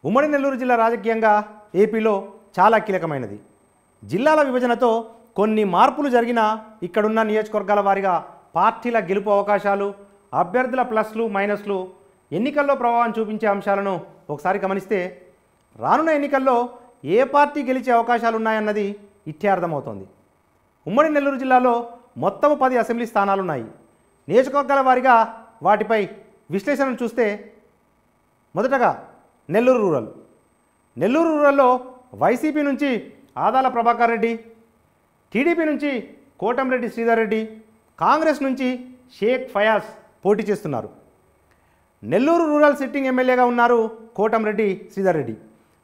ఉమ్మడి నెల్లూరు జిల్లా రాజకీయంగా ఏపీలో చాలా కీలకమైనది. జిల్లాల విభజనతో కొన్ని మార్పులు జరిగినా ఇక్కడున్న నియోజకవర్గాల వారీగా పార్టీల గెలుపు అవకాశాలు, అభ్యర్థుల ప్లస్లు మైనస్లు, ఎన్నికల్లో ప్రభావం చూపించే అంశాలను ఒకసారి గమనిస్తే రానున్న ఎన్నికల్లో ఏ పార్టీ గెలిచే అవకాశాలు ఉన్నాయన్నది ఇట్టే అర్థమవుతోంది. ఉమ్మడి నెల్లూరు జిల్లాలో మొత్తం 10 అసెంబ్లీ స్థానాలున్నాయి. నియోజకవర్గాల వారీగా వాటిపై విశ్లేషణను చూస్తే మొదటగా నెల్లూరు రూరల్లో వైసీపీ నుంచి ఆదాల ప్రభాకర్ రెడ్డి, టీడీపీ నుంచి కోటంరెడ్డి శ్రీధర్ రెడ్డి, కాంగ్రెస్ నుంచి షేక్ ఫయాజ్ పోటీ చేస్తున్నారు. నెల్లూరు రూరల్ సిట్టింగ్ ఎమ్మెల్యేగా ఉన్నారు కోటంరెడ్డి శ్రీధర్ రెడ్డి.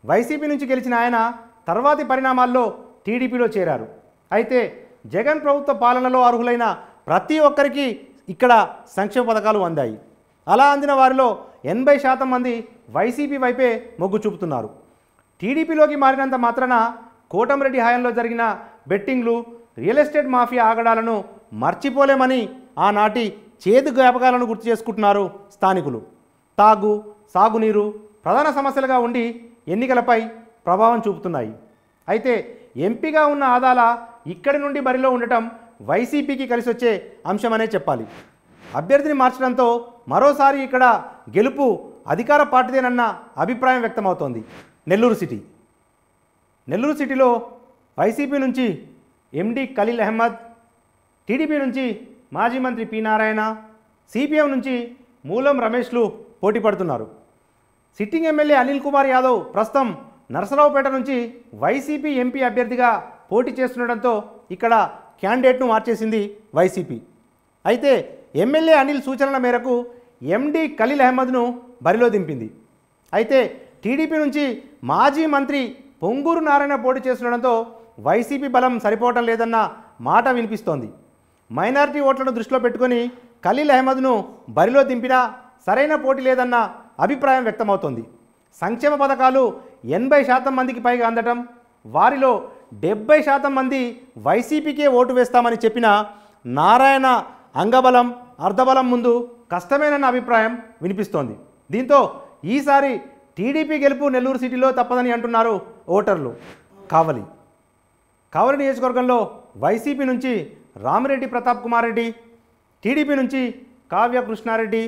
వైసీపీ నుంచి గెలిచిన ఆయన తర్వాతి పరిణామాల్లో టీడీపీలో చేరారు. అయితే జగన్ ప్రభుత్వ పాలనలో అర్హులైన ప్రతి ఒక్కరికి ఇక్కడ సంక్షేమ పథకాలు అందాయి. అలా అందిన వారిలో 80% మంది వైసీపీ వైపే మొగ్గు చూపుతున్నారు. టీడీపీలోకి మారినంత మాత్రాన కోటంరెడ్డి హయాంలో జరిగిన బెట్టింగ్లు, రియల్ ఎస్టేట్ మాఫియా ఆగడాలను మర్చిపోలేమని ఆనాటి చేదు జ్ఞాపకాలను గుర్తు చేసుకుంటున్నారు స్థానికులు. తాగు, సాగునీరు ప్రధాన సమస్యలుగా ఉండి ఎన్నికలపై ప్రభావం చూపుతున్నాయి. అయితే ఎంపీగా ఉన్న ఆదాల ఇక్కడి నుండి బరిలో ఉండటం వైసీపీకి కలిసి వచ్చే అంశమనే చెప్పాలి. అభ్యర్థిని మార్చడంతో మరోసారి ఇక్కడ గెలుపు అధికార పార్టీదేనన్న అభిప్రాయం వ్యక్తమవుతోంది. నెల్లూరు సిటీలో వైసీపీ నుంచి ఎండి ఖలీల్ అహ్మద్, టీడీపీ నుంచి మాజీ మంత్రి పి నారాయణ, సిపిఎం నుంచి మూలం రమేష్లు పోటీ పడుతున్నారు. సిట్టింగ్ ఎమ్మెల్యే అనిల్ కుమార్ యాదవ్ ప్రస్తుతం నరసరావుపేట నుంచి వైసీపీ ఎంపీ అభ్యర్థిగా పోటీ చేస్తుండటంతో ఇక్కడ క్యాండిడేట్ను మార్చేసింది వైసీపీ. అయితే ఎమ్మెల్యే అనిల్ సూచనల మేరకు ఎండి ఖలీల్ అహ్మద్ను బరిలో దింపింది. అయితే టీడీపీ నుంచి మాజీ మంత్రి పొంగూరు నారాయణ పోటీ చేస్తుండటంతో వైసీపీ బలం సరిపోవటం లేదన్న మాట వినిపిస్తోంది. మైనారిటీ ఓట్లను దృష్టిలో పెట్టుకొని ఖలీల్ అహ్మద్ను బరిలో దింపినా సరైన పోటీ లేదన్న అభిప్రాయం వ్యక్తమవుతోంది. సంక్షేమ పథకాలు 80% మందికి పైగా అందటం, వారిలో 70% మంది వైసీపీకే ఓటు వేస్తామని చెప్పిన నారాయణ అంగబలం అర్ధబలం ముందు కష్టమేనన్న అభిప్రాయం వినిపిస్తోంది. దీంతో ఈసారి టీడీపీ గెలుపు నెల్లూరు సిటీలో తప్పదని అంటున్నారు ఓటర్లు. కావలి నియోజకవర్గంలో వైసీపీ నుంచి రామిరెడ్డి ప్రతాప్ కుమార్ రెడ్డి, టీడీపీ నుంచి కావ్య కృష్ణారెడ్డి,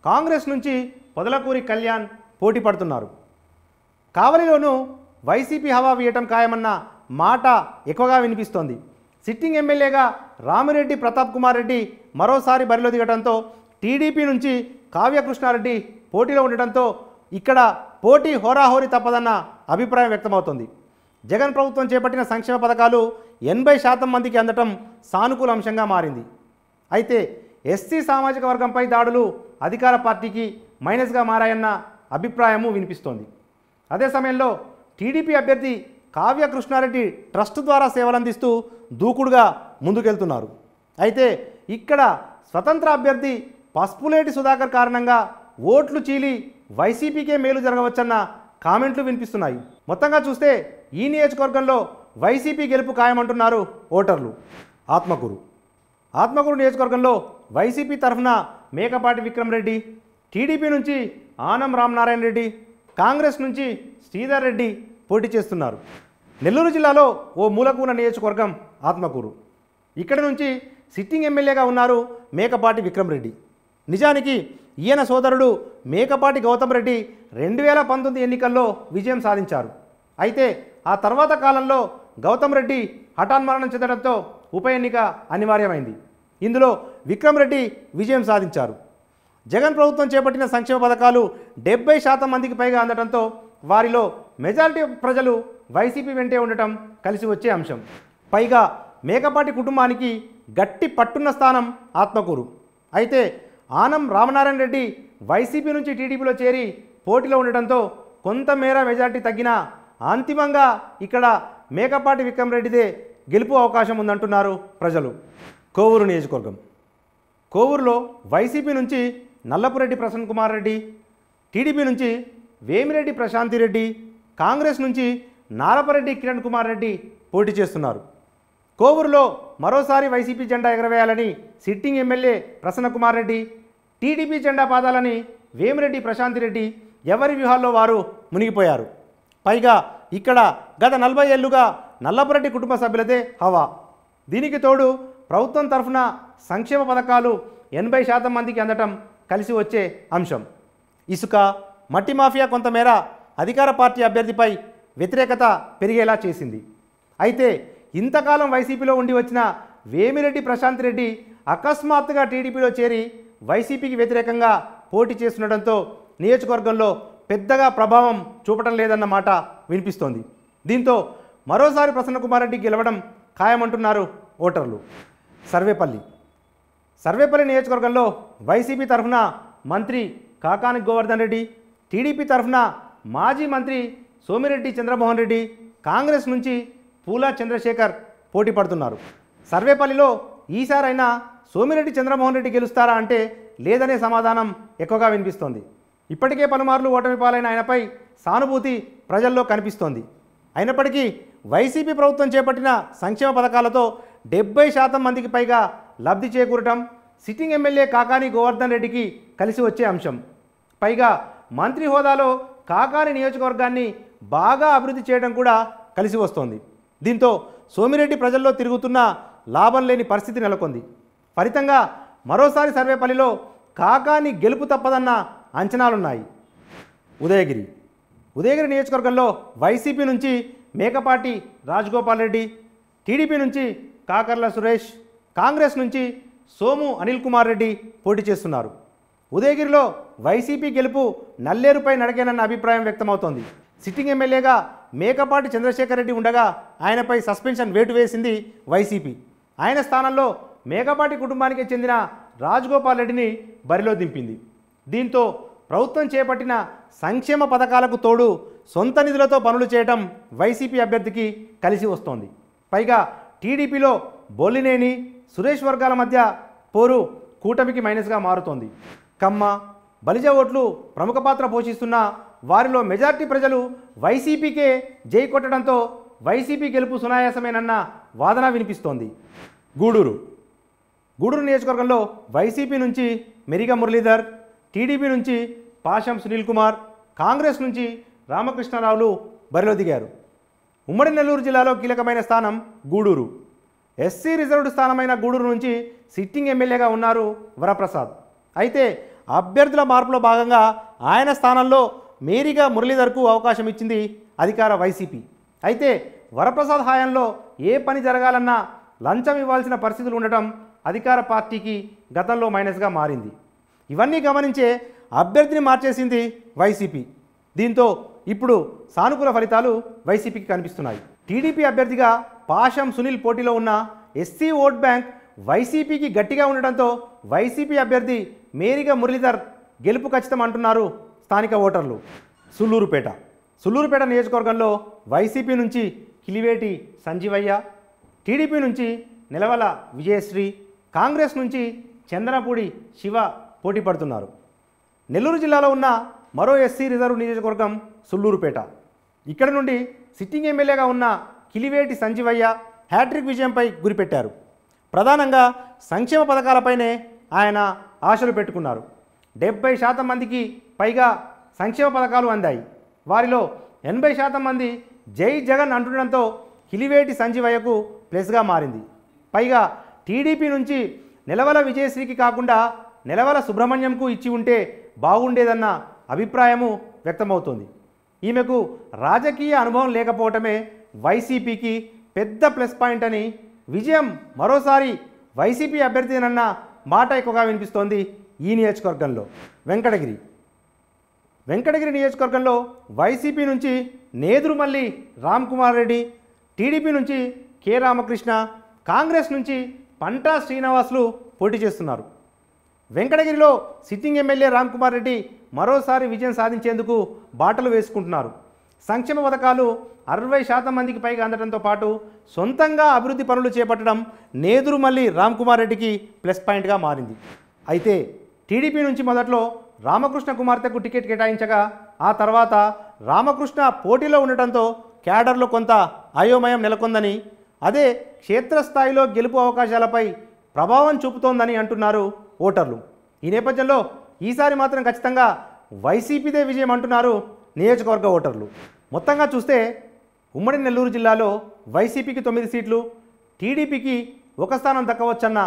కాంగ్రెస్ నుంచి పొదలకూరి కళ్యాణ్ పోటీ పడుతున్నారు. కావలిలోనూ వైసీపీ హవా వీయటం ఖాయమన్న మాట ఎక్కువగా వినిపిస్తోంది. సిట్టింగ్ ఎమ్మెల్యేగా రామిరెడ్డి ప్రతాప్ కుమార్ రెడ్డి మరోసారి బరిలో దిగడంతో టీడీపీ నుంచి కావ్య కృష్ణారెడ్డి పోటీలో ఉండటంతో ఇక్కడ పోటీ హోరాహోరీ తప్పదన్న అభిప్రాయం వ్యక్తమవుతోంది. జగన్ ప్రభుత్వం చేపట్టిన సంక్షేమ పథకాలు 80% మందికి అందటం సానుకూల అంశంగా మారింది. అయితే ఎస్సీ సామాజిక వర్గంపై దాడులు అధికార పార్టీకి మైనస్గా మారాయన్న అభిప్రాయము వినిపిస్తోంది. అదే సమయంలో టీడీపీ అభ్యర్థి కావ్య కృష్ణారెడ్డి ట్రస్ట్ ద్వారా సేవలందిస్తూ దూకుడుగా ముందుకెళ్తున్నారు. అయితే ఇక్కడ స్వతంత్ర అభ్యర్థి పసుపులేటి సుధాకర్ కారణంగా ఓట్లు చీలి వైసీపీకే మేలు జరగవచ్చన్న కామెంట్లు వినిపిస్తున్నాయి. మొత్తంగా చూస్తే ఈ నియోజకవర్గంలో వైసీపీ గెలుపు ఖాయమంటున్నారు ఓటర్లు. ఆత్మకూరు నియోజకవర్గంలో వైసీపీ తరఫున మేకపాటి విక్రమ్ రెడ్డి, టీడీపీ నుంచి ఆనం రామనారాయణ రెడ్డి, కాంగ్రెస్ నుంచి శ్రీధర్ రెడ్డి పోటీ చేస్తున్నారు. నెల్లూరు జిల్లాలో ఓ మూలకూన నియోజకవర్గం ఆత్మకూరు. ఇక్కడి నుంచి సిట్టింగ్ ఎమ్మెల్యేగా ఉన్నారు మేకపాటి విక్రమ్ రెడ్డి. నిజానికి ఈయన సోదరుడు మేకపాటి గౌతమ్ రెడ్డి 2019 ఎన్నికల్లో విజయం సాధించారు. అయితే ఆ తర్వాత కాలంలో గౌతమ్ రెడ్డి హఠాన్మరణం చెందడంతో ఉప ఎన్నిక అనివార్యమైంది. ఇందులో విక్రమ్ రెడ్డి విజయం సాధించారు. జగన్ ప్రభుత్వం చేపట్టిన సంక్షేమ పథకాలు 70% మందికి పైగా అందడంతో వారిలో మెజారిటీ ప్రజలు వైసీపీ వెంటే ఉండటం కలిసి వచ్చే అంశం. పైగా మేకపాటి కుటుంబానికి గట్టి పట్టున్న స్థానం ఆత్మకూరు. అయితే ఆనం రామనారాయణ రెడ్డి వైసీపీ నుంచి టీడీపీలో చేరి పోటీలో ఉండటంతో కొంతమేర మెజారిటీ తగ్గినా అంతిమంగా ఇక్కడ మేకపాటి విక్రమ్ రెడ్డిదే గెలుపు అవకాశం ఉందంటున్నారు ప్రజలు. కోవూరు నియోజకవర్గం. కోవూరులో వైసీపీ నుంచి నల్లపురెడ్డి ప్రసన్న కుమార్ రెడ్డి, టీడీపీ నుంచి వేమిరెడ్డి ప్రశాంతి రెడ్డి, కాంగ్రెస్ నుంచి నారపరెడ్డి కిరణ్ కుమార్ రెడ్డి పోటీ చేస్తున్నారు. కోవూరులో మరోసారి వైసీపీ జెండా ఎగరవేయాలని సిట్టింగ్ ఎమ్మెల్యే ప్రసన్న కుమార్ రెడ్డి, టీడీపీ జెండా పాదాలని వేమిరెడ్డి ప్రశాంతి రెడ్డి ఎవరి వ్యూహాల్లో వారు మునిగిపోయారు. పైగా ఇక్కడ గత 40 ఏళ్లుగా నల్లపురెడ్డి కుటుంబ సభ్యులదే హవా. దీనికి తోడు ప్రభుత్వం తరఫున సంక్షేమ పథకాలు 80% మందికి అందటం కలిసి వచ్చే అంశం. ఇసుక, మట్టి మాఫియా కొంతమేర అధికార పార్టీ అభ్యర్థిపై వ్యతిరేకత పెరిగేలా చేసింది. అయితే ఇంతకాలం వైసీపీలో ఉండి వచ్చిన వేమిరెడ్డి ప్రశాంత్ రెడ్డి అకస్మాత్తుగా టీడీపీలో చేరి వైసీపీకి వ్యతిరేకంగా పోటీ చేస్తుండటంతో నియోజకవర్గంలో పెద్దగా ప్రభావం చూపటం లేదన్న మాట వినిపిస్తోంది. దీంతో మరోసారి ప్రసన్నకుమార్ రెడ్డి గెలవడం ఖాయమంటున్నారు ఓటర్లు. సర్వేపల్లి నియోజకవర్గంలో వైసీపీ తరఫున మంత్రి కాకాని గోవర్ధన్ రెడ్డి, టీడీపీ తరఫున మాజీ మంత్రి సోమిరెడ్డి చంద్రమోహన్ రెడ్డి, కాంగ్రెస్ నుంచి పూలా చంద్రశేఖర్ పోటీ పడుతున్నారు. సర్వేపల్లిలో ఈసారైనా సోమిరెడ్డి చంద్రమోహన్ రెడ్డి గెలుస్తారా అంటే లేదనే సమాధానం ఎక్కువగా వినిపిస్తోంది. ఇప్పటికే పలుమార్లు ఓటమి పాలైన ఆయనపై సానుభూతి ప్రజల్లో కనిపిస్తోంది. అయినప్పటికీ వైసీపీ ప్రభుత్వం చేపట్టిన సంక్షేమ పథకాలతో 70% మందికి పైగా లబ్ధి చేకూరటం సిట్టింగ్ ఎమ్మెల్యే కాకాని గోవర్ధన్ రెడ్డికి కలిసి వచ్చే అంశం. పైగా మంత్రి హోదాలో కాకాని నియోజకవర్గాన్ని బాగా అభివృద్ధి చేయడం కూడా కలిసి వస్తోంది. దీంతో సోమిరెడ్డి ప్రజల్లో తిరుగుతున్న లాభం లేని పరిస్థితి నెలకొంది. ఫలితంగా మరోసారి సర్వేపల్లిలో కాకాని గెలుపు తప్పదన్న అంచనాలున్నాయి. ఉదయగిరి నియోజకవర్గంలో వైసీపీ నుంచి మేకపాటి రాజగోపాల్ రెడ్డి, టీడీపీ నుంచి కాకర్ల సురేష్, కాంగ్రెస్ నుంచి సోము అనిల్ కుమార్ రెడ్డి పోటీ చేస్తున్నారు. ఉదయగిరిలో వైసీపీ గెలుపు నల్లేరుపై నడకేనన్న అభిప్రాయం వ్యక్తమవుతోంది. సిట్టింగ్ ఎమ్మెల్యేగా మేకపాటి చంద్రశేఖర్ రెడ్డి ఉండగా ఆయనపై సస్పెన్షన్ వేటు వేసింది వైసీపీ. ఆయన స్థానంలో మేకపాటి కుటుంబానికి చెందిన రాజగోపాల్ రెడ్డిని బరిలో దింపింది. దీంతో ప్రభుత్వం చేపట్టిన సంక్షేమ పథకాలకు తోడు సొంత నిధులతో పనులు చేయటం వైసీపీ అభ్యర్థికి కలిసి వస్తోంది. పైగా టీడీపీలో బొల్లినేని, సురేష్ వర్గాల మధ్య పోరు కూటమికి మైనస్గా మారుతోంది. కమ్మ, బలిజ ఓట్లు ప్రముఖ పాత్ర పోషిస్తున్న వారిలో మెజార్టీ ప్రజలు వైసీపీకే జై కొట్టడంతో వైసీపీ గెలుపు సునాయాసమేనన్న వాదన వినిపిస్తోంది. గూడూరు నియోజకవర్గంలో వైసీపీ నుంచి మెరిగ మురళీధర్, టీడీపీ నుంచి పాషం సునీల్ కుమార్, కాంగ్రెస్ నుంచి రామకృష్ణరావులు బరిలో దిగారు. ఉమ్మడి నెల్లూరు జిల్లాలో కీలకమైన స్థానం గూడూరు. ఎస్సీ రిజర్వ్డ్ స్థానమైన గూడూరు నుంచి సిట్టింగ్ ఎమ్మెల్యేగా ఉన్నారు వరప్రసాద్. అయితే అభ్యర్థుల మార్పులో భాగంగా ఆయన స్థానంలో మేరిగా మురళీధర్కు అవకాశం ఇచ్చింది అధికార వైసీపీ. అయితే వరప్రసాద్ హయాంలో ఏ పని జరగాలన్నా లంచం ఇవ్వాల్సిన పరిస్థితులు ఉండటం అధికార పార్టీకి గతంలో మైనస్గా మారింది. ఇవన్నీ గమనించే అభ్యర్థిని మార్చేసింది వైసీపీ. దీంతో ఇప్పుడు సానుకూల ఫలితాలు వైసీపీకి కనిపిస్తున్నాయి. టీడీపీ అభ్యర్థిగా పాషం సునీల్ పోటీలో ఉన్న ఎస్సీ ఓట్ బ్యాంక్ వైసీపీకి గట్టిగా ఉండడంతో వైసీపీ అభ్యర్థి మేరిగా మురళీధర్ గెలుపు ఖచ్చితం అంటున్నారు స్థానిక ఓటర్లు. సుల్లూరుపేట నియోజకవర్గంలో వైసీపీ నుంచి కిలివేటి సంజీవయ్య, టీడీపీ నుంచి నిలవల విజయశ్రీ, కాంగ్రెస్ నుంచి చందనపూడి శివ పోటీ పడుతున్నారు. నెల్లూరు జిల్లాలో ఉన్న మరో ఎస్సీ రిజర్వ్ నియోజకవర్గం సుల్లూరుపేట. ఇక్కడ నుండి సిట్టింగ్ ఎమ్మెల్యేగా ఉన్న కిలివేటి సంజీవయ్య హ్యాట్రిక్ విజయంపై గురిపెట్టారు. ప్రధానంగా సంక్షేమ పథకాలపైనే ఆయన ఆశలు పెట్టుకున్నారు. 70% మందికి పైగా సంక్షేమ పథకాలు అందాయి. వారిలో 80% మంది జై జగన్ అంటుండడంతో కిలివేటి సంజీవయ్యకు ప్లస్గా మారింది. పైగా టీడీపీ నుంచి నిలవల విజయశ్రీకి కాకుండా నిలవల సుబ్రహ్మణ్యంకు ఇచ్చి ఉంటే బాగుండేదన్న అభిప్రాయము వ్యక్తమవుతోంది. ఈమెకు రాజకీయ అనుభవం లేకపోవటమే వైసీపీకి పెద్ద ప్లస్ పాయింట్ అని, విజయం మరోసారి వైసీపీ అభ్యర్థినన్న మాట ఎక్కువగా వినిపిస్తోంది ఈ నియోజకవర్గంలో. వెంకటగిరి నియోజకవర్గంలో వైసీపీ నుంచి నేదురుమల్లి రామ్ కుమార్ రెడ్డి, టీడీపీ నుంచి కె రామకృష్ణ, కాంగ్రెస్ నుంచి పంటా శ్రీనివాసులు పోటీ చేస్తున్నారు. వెంకటగిరిలో సిట్టింగ్ ఎమ్మెల్యే రామ్ కుమార్ రెడ్డి మరోసారి విజయం సాధించేందుకు బాటలు వేసుకుంటున్నారు. సంక్షేమ పథకాలు 60% మందికి పైగా అందడంతో పాటు సొంతంగా అభివృద్ధి పనులు చేపట్టడం నేదురుమల్లి రామ్ కుమార్ రెడ్డికి ప్లస్ పాయింట్గా మారింది. అయితే టీడీపీ నుంచి మొదట్లో రామకృష్ణ కుమార్తెకు టికెట్ కేటాయించగా ఆ తర్వాత రామకృష్ణ పోటీలో ఉండటంతో క్యాడర్లో కొంత అయోమయం నెలకొందని, అదే క్షేత్రస్థాయిలో గెలుపు అవకాశాలపై ప్రభావం చూపుతోందని అంటున్నారు ఓటర్లు. ఈ నేపథ్యంలో ఈసారి మాత్రం ఖచ్చితంగా వైసీపీదే విజయం అంటున్నారు నియోజకవర్గ ఓటర్లు. మొత్తంగా చూస్తే ఉమ్మడి నెల్లూరు జిల్లాలో వైసీపీకి 9 సీట్లు, టీడీపీకి 1 స్థానం దక్కవచ్చన్న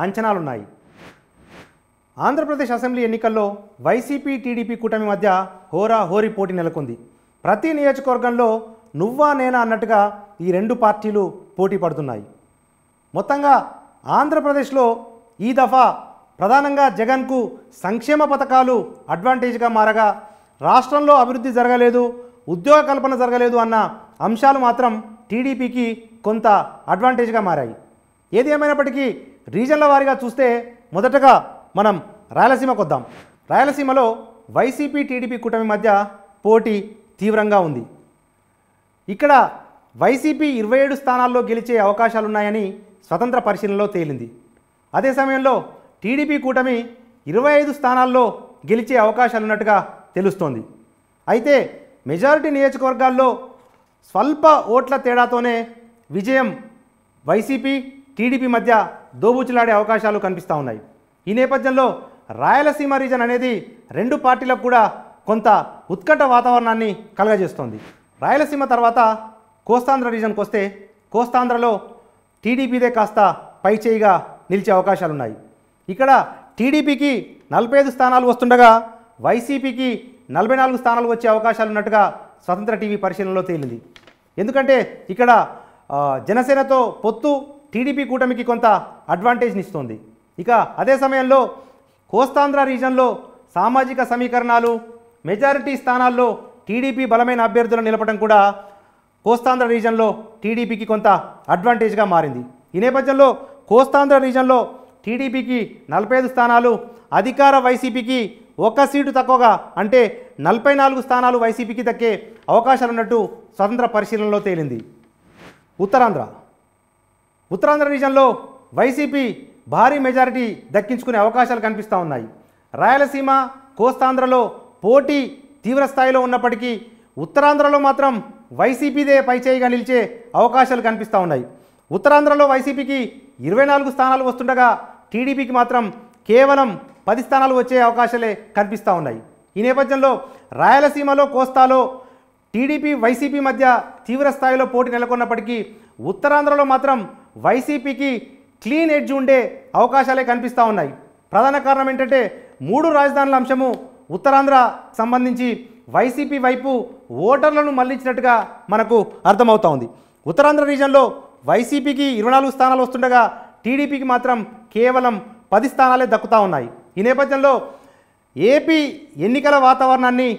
అంచనాలున్నాయి. ఆంధ్రప్రదేశ్ అసెంబ్లీ ఎన్నికల్లో వైసీపీ టీడీపీ కూటమి మధ్య హోరీ పోటీ నెలకొంది. ప్రతి నియోజకవర్గంలో నువ్వా నేనా అన్నట్టుగా ఈ రెండు పార్టీలు పోటీ పడుతున్నాయి. మొత్తంగా ఆంధ్రప్రదేశ్లో ఈ దఫా ప్రధానంగా జగన్కు సంక్షేమ పథకాలు అడ్వాంటేజ్గా మారగా, రాష్ట్రంలో అభివృద్ధి జరగలేదు, ఉద్యోగ కల్పన జరగలేదు అన్న అంశాలు మాత్రం టీడీపీకి కొంత అడ్వాంటేజ్గా మారాయి. ఏది ఏమైనప్పటికీ రీజన్ల వారీగా చూస్తే మొదటగా మనం రాయలసీమకు వద్దాం. రాయలసీమలో వైసీపీ టీడీపీ కూటమి మధ్య పోటీ తీవ్రంగా ఉంది. ఇక్కడ వైసీపీ 27 స్థానాల్లో గెలిచే అవకాశాలున్నాయని స్వతంత్ర పరిశీలనలో తేలింది. అదే సమయంలో టీడీపీ కూటమి 25 స్థానాల్లో గెలిచే అవకాశాలున్నట్టుగా తెలుస్తోంది. అయితే మెజారిటీ నియోజకవర్గాల్లో స్వల్ప ఓట్ల తేడాతోనే విజయం వైసీపీ టీడీపీ మధ్య దోబూచులాడే అవకాశాలు కనిపిస్తూ ఉన్నాయి. ఈ నేపథ్యంలో రాయలసీమ రీజన్ అనేది రెండు పార్టీలకు కూడా కొంత ఉత్కంఠ వాతావరణాన్ని కలగజేస్తోంది. రాయలసీమ తర్వాత కోస్తాంధ్ర రీజన్కి వస్తే కోస్తాంధ్రలో టీడీపీదే కాస్త పైచేయిగా నిలిచే అవకాశాలున్నాయి. ఇక్కడ టీడీపీకి 45 స్థానాలు వస్తుండగా వైసీపీకి 44 స్థానాలు వచ్చే అవకాశాలు ఉన్నట్టుగా స్వతంత్ర టీవీ పరిశీలనలో తేలింది. ఎందుకంటే ఇక్కడ జనసేనతో పొత్తు టీడీపీ కూటమికి కొంత అడ్వాంటేజ్ని ఇస్తుంది. ఇక అదే సమయంలో కోస్తాంధ్ర రీజన్లో సామాజిక సమీకరణాలు, మెజారిటీ స్థానాల్లో టీడీపీ బలమైన అభ్యర్థులను నిలపడం కూడా కోస్తాంధ్ర రీజన్లో టీడీపీకి కొంత అడ్వాంటేజ్గా మారింది. ఈ నేపథ్యంలో కోస్తాంధ్ర రీజన్లో టీడీపీకి 45 స్థానాలు, అధికార వైసీపీకి 1 సీటు తక్కువగా అంటే 44 స్థానాలు వైసీపీకి దక్కే అవకాశాలున్నట్టు స్వతంత్ర పరిశీలనలో తేలింది. ఉత్తరాంధ్ర రీజన్లో వైసీపీ భారీ మెజారిటీ దక్కించుకునే అవకాశాలు కనిపిస్తూ ఉన్నాయి. రాయలసీమ, కోస్తాంధ్రలో పోటీ తీవ్ర స్థాయిలో ఉన్నప్పటికీ ఉత్తరాంధ్రలో మాత్రం వైసీపీదే పైచేయిగా నిలిచే అవకాశాలు కనిపిస్తూ ఉన్నాయి. ఉత్తరాంధ్రలో వైసీపీకి 24 స్థానాలు వస్తుండగా టీడీపీకి మాత్రం కేవలం 10 స్థానాలు వచ్చే అవకాశాలే కనిపిస్తూ ఉన్నాయి. ఈ నేపథ్యంలో రాయలసీమలో, కోస్తాలో టీడీపీ వైసీపీ మధ్య తీవ్ర స్థాయిలో పోటీ నెలకొన్నప్పటికీ ఉత్తరాంధ్రలో మాత్రం వైసీపీకి క్లీన్ ఎడ్జ్ ఉండే అవకాశాలే కనిపిస్తూ ఉన్నాయి. ప్రధాన కారణం ఏంటంటే 3 రాజధానుల అంశము ఉత్తరాంధ్ర సంబంధించి వైసీపీ వైపు ఓటర్లను మళ్లించినట్టుగా మనకు అర్థమవుతా ఉంది. ఉత్తరాంధ్ర రీజన్లో వైసీపీకి 24 స్థానాలు వస్తుండగా టీడీపీకి మాత్రం కేవలం 10 స్థానాలే దక్కుతూ ఉన్నాయి. ఈ నేపథ్యంలో ఏపీ ఎన్నికల వాతావరణాన్ని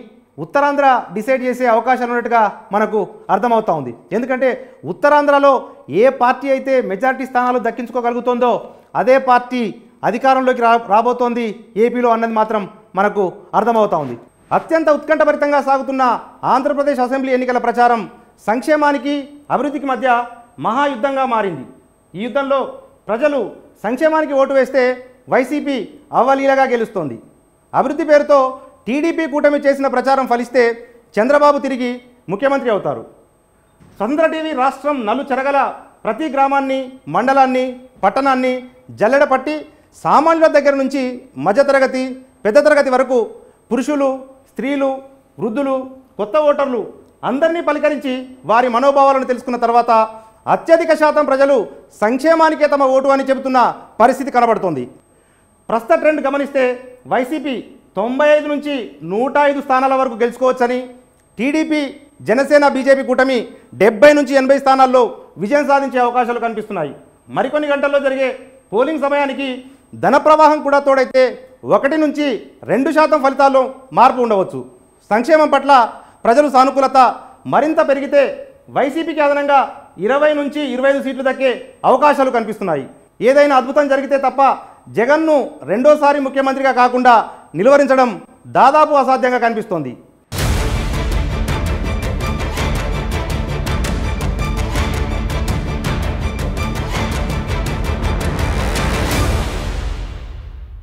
ఉత్తరాంధ్ర డిసైడ్ చేసే అవకాశాలు ఉన్నట్టుగా మనకు అర్థమవుతా ఉంది. ఎందుకంటే ఉత్తరాంధ్రలో ఏ పార్టీ అయితే మెజారిటీ స్థానాలు దక్కించుకోగలుగుతుందో అదే పార్టీ అధికారంలోకి రాబోతోంది ఏపీలో అన్నది మాత్రం మనకు అర్థమవుతా ఉంది. అత్యంత ఉత్కంఠభరితంగా సాగుతున్న ఆంధ్రప్రదేశ్ అసెంబ్లీ ఎన్నికల ప్రచారం సంక్షేమానికి, అభివృద్ధికి మధ్య మహాయుద్ధంగా మారింది. ఈ యుద్ధంలో ప్రజలు సంక్షేమానికి ఓటు వేస్తే వైసీపీ అవలీలగా గెలుస్తోంది. అభివృద్ధి పేరుతో టీడీపీ కూటమి చేసిన ప్రచారం ఫలిస్తే చంద్రబాబు తిరిగి ముఖ్యమంత్రి అవుతారు. స్వతంత్ర టీవీ రాష్ట్రం నలుచెరగల ప్రతి గ్రామాన్ని, మండలాన్ని, పట్టణాన్ని జల్లెడ పట్టి సామాన్యుల దగ్గర నుంచి మధ్యతరగతి, పెద్ద తరగతి వరకు పురుషులు, స్త్రీలు, వృద్ధులు, కొత్త ఓటర్లు అందరినీ పలకరించి వారి మనోభావాలను తెలుసుకున్న తర్వాత అత్యధిక శాతం ప్రజలు సంక్షేమానికే తమ ఓటు అని చెబుతున్న పరిస్థితి కనబడుతోంది. ప్రస్తుత ట్రెండ్ గమనిస్తే వైసీపీ 95 నుంచి 105 స్థానాల వరకు గెలుచుకోవచ్చని, టీడీపీ, జనసేన, బీజేపీ కూటమి 70 నుంచి 80 స్థానాల్లో విజయం సాధించే అవకాశాలు కనిపిస్తున్నాయి. మరికొన్ని గంటల్లో జరిగే పోలింగ్ సమయానికి ధన ప్రవాహం కూడా తోడైతే 1 నుంచి 2% ఫలితాల్లో మార్పు ఉండవచ్చు. సంక్షేమం పట్ల ప్రజలు సానుకూలత మరింత పెరిగితే వైసీపీకి అదనంగా 20 నుంచి 25 సీట్లు దక్కే అవకాశాలు కనిపిస్తున్నాయి. ఏదైనా అద్భుతం జరిగితే తప్ప జగన్ను రెండోసారి ముఖ్యమంత్రిగా కాకుండా నిలువరించడం దాదాపు అసాధ్యంగా కనిపిస్తోంది.